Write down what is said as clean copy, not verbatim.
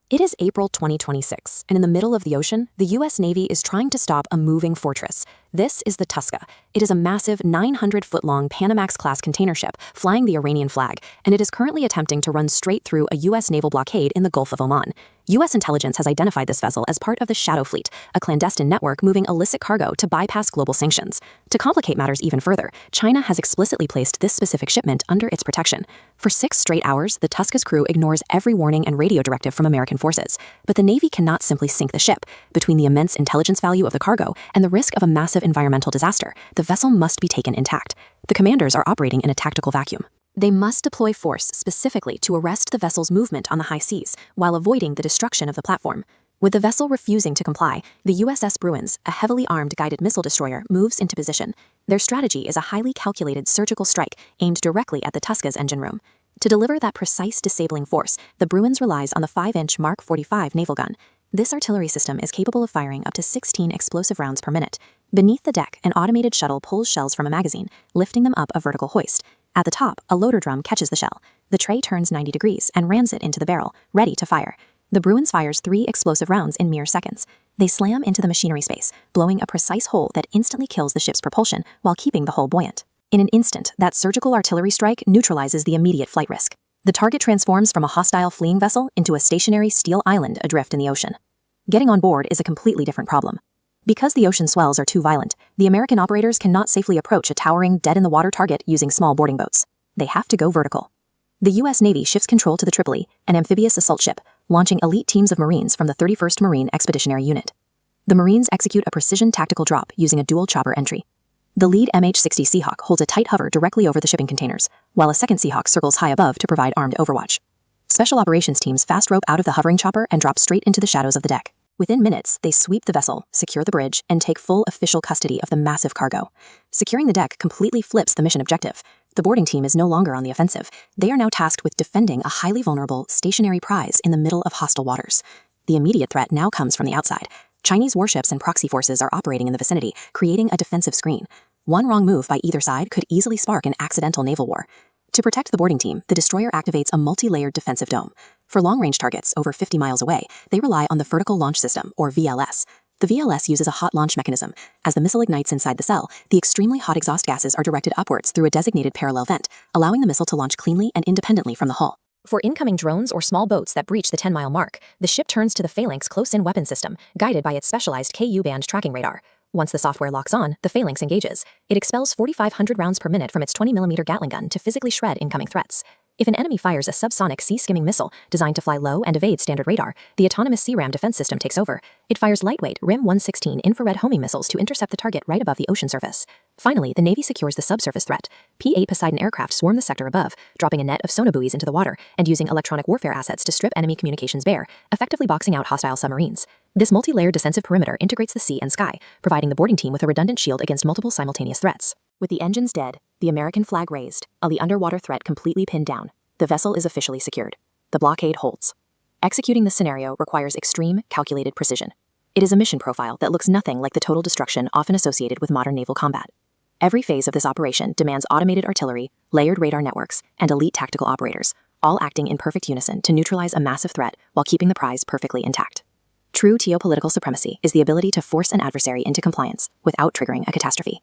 It is April 2026, and in the middle of the ocean, the U.S. Navy is trying to stop a moving fortress. This is the Tuska. It is a massive 900-foot-long Panamax-class container ship flying the Iranian flag, and it is currently attempting to run straight through a U.S. naval blockade in the Gulf of Oman. U.S. intelligence has identified this vessel as part of the Shadow Fleet, a clandestine network moving illicit cargo to bypass global sanctions. To complicate matters even further, China has explicitly placed this specific shipment under its protection. For 6 straight hours, the Tuska's crew ignores every warning and radio directive from American forces. But the Navy cannot simply sink the ship. Between the immense intelligence value of the cargo and the risk of a massive environmental disaster, the vessel must be taken intact. The commanders are operating in a tactical vacuum. They must deploy force specifically to arrest the vessel's movement on the high seas while avoiding the destruction of the platform. With the vessel refusing to comply, the USS Bruins, a heavily armed guided missile destroyer, moves into position. Their strategy is a highly calculated surgical strike aimed directly at the Tuska's engine room. To deliver that precise disabling force, the Bruins relies on the 5-inch Mark 45 naval gun. This artillery system is capable of firing up to 16 explosive rounds per minute. Beneath the deck, an automated shuttle pulls shells from a magazine, lifting them up a vertical hoist. At the top, a loader drum catches the shell. The tray turns 90 degrees and rams it into the barrel, ready to fire. The Bruins fires 3 explosive rounds in mere seconds. They slam into the machinery space, blowing a precise hole that instantly kills the ship's propulsion while keeping the hull buoyant. In an instant, that surgical artillery strike neutralizes the immediate flight risk. The target transforms from a hostile fleeing vessel into a stationary steel island adrift in the ocean. Getting on board is a completely different problem. Because the ocean swells are too violent, the American operators cannot safely approach a towering, dead-in-the-water target using small boarding boats. They have to go vertical. The U.S. Navy shifts control to the Tripoli, an amphibious assault ship, launching elite teams of Marines from the 31st Marine Expeditionary Unit. The Marines execute a precision tactical drop using a dual chopper entry. The lead MH-60 Seahawk holds a tight hover directly over the shipping containers, while a second Seahawk circles high above to provide armed overwatch. Special operations teams fast rope out of the hovering chopper and drop straight into the shadows of the deck. Within minutes, they sweep the vessel, secure the bridge, and take full official custody of the massive cargo. Securing the deck completely flips the mission objective. The boarding team is no longer on the offensive. They are now tasked with defending a highly vulnerable, stationary prize in the middle of hostile waters. The immediate threat now comes from the outside. Chinese warships and proxy forces are operating in the vicinity, creating a defensive screen. One wrong move by either side could easily spark an accidental naval war. To protect the boarding team, the destroyer activates a multi-layered defensive dome. For long-range targets over 50 miles away, they rely on the Vertical Launch System, or VLS. The VLS uses a hot launch mechanism. As the missile ignites inside the cell, the extremely hot exhaust gases are directed upwards through a designated parallel vent, allowing the missile to launch cleanly and independently from the hull. For incoming drones or small boats that breach the 10-mile mark, the ship turns to the Phalanx close-in weapon system, guided by its specialized Ku-band tracking radar. Once the software locks on, the Phalanx engages. It expels 4,500 rounds per minute from its 20mm Gatling gun to physically shred incoming threats. If an enemy fires a subsonic sea-skimming missile designed to fly low and evade standard radar, the autonomous CRAM defense system takes over. It fires lightweight RIM-116 infrared homing missiles to intercept the target right above the ocean surface. Finally, the Navy secures the subsurface threat. P-8 Poseidon aircraft swarm the sector above, dropping a net of sonobuoys into the water and using electronic warfare assets to strip enemy communications bare, effectively boxing out hostile submarines. This multi-layered defensive perimeter integrates the sea and sky, providing the boarding team with a redundant shield against multiple simultaneous threats. With the engines dead, the American flag raised, and the underwater threat completely pinned down, the vessel is officially secured. The blockade holds. Executing this scenario requires extreme, calculated precision. It is a mission profile that looks nothing like the total destruction often associated with modern naval combat. Every phase of this operation demands automated artillery, layered radar networks, and elite tactical operators, all acting in perfect unison to neutralize a massive threat while keeping the prize perfectly intact. True geopolitical supremacy is the ability to force an adversary into compliance without triggering a catastrophe.